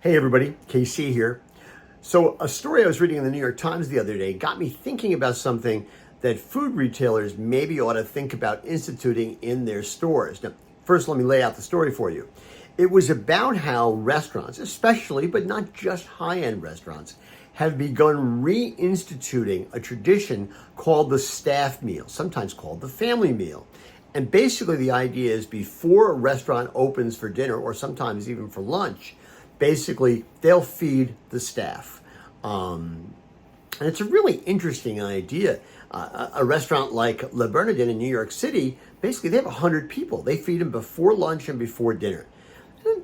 Hey everybody, KC here. So a story I was reading in the New York Times the other day got me thinking about something that food retailers maybe ought to think about instituting in their stores. Now, first let me lay out the story for you. It was about how restaurants, especially but not just high-end restaurants, have begun reinstituting a tradition called the staff meal, sometimes called the family meal. And basically the idea is before a restaurant opens for dinner or sometimes even for lunch, basically they'll feed the staff. And it's a really interesting idea. A restaurant like Le Bernardin in New York City, basically they have 100 people. They feed them before lunch and before dinner.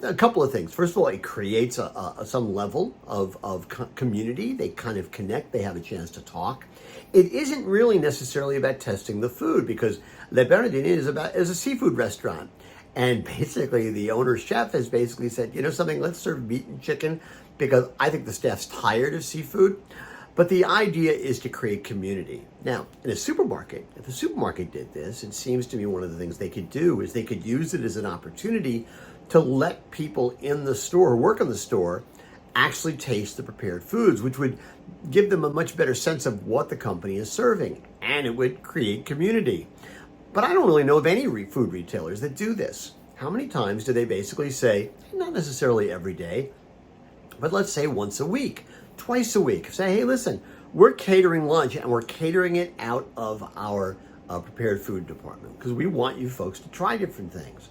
A couple of things. First of all, it creates some level of community. They kind of connect. They have a chance to talk. It isn't really necessarily about testing the food because Le Bernardin is a seafood restaurant. And basically the owner's chef has basically said, you know something, let's serve meat and chicken because I think the staff's tired of seafood. But the idea is to create community. Now, in a supermarket, if a supermarket did this, it seems to me one of the things they could do is they could use it as an opportunity to let people in the store, who work in the store, actually taste the prepared foods, which would give them a much better sense of what the company is serving, and it would create community. But I don't really know of any food retailers that do this. How many times do they basically say, not necessarily every day, but let's say once a week, twice a week, say, hey, listen, we're catering lunch and we're catering it out of our prepared food department because we want you folks to try different things.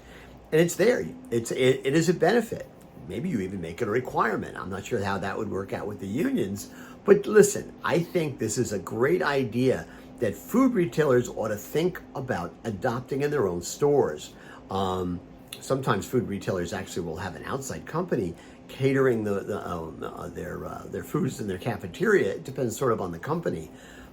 And it's there. It is a benefit. Maybe you even make it a requirement. I'm not sure how that would work out with the unions. But listen, I think this is a great idea that food retailers ought to think about adopting in their own stores. Sometimes food retailers actually will have an outside company catering their foods in their cafeteria. It depends sort of on the company.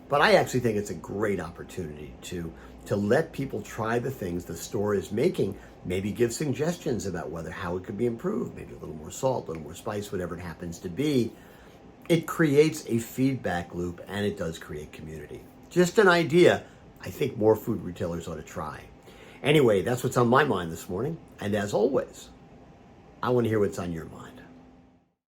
But I actually think it's a great opportunity to let people try the things the store is making, maybe give suggestions about how it could be improved, maybe a little more salt, a little more spice, whatever it happens to be. It creates a feedback loop and it does create community. Just an idea I think more food retailers ought to try. Anyway, that's what's on my mind this morning. And as always, I want to hear what's on your mind.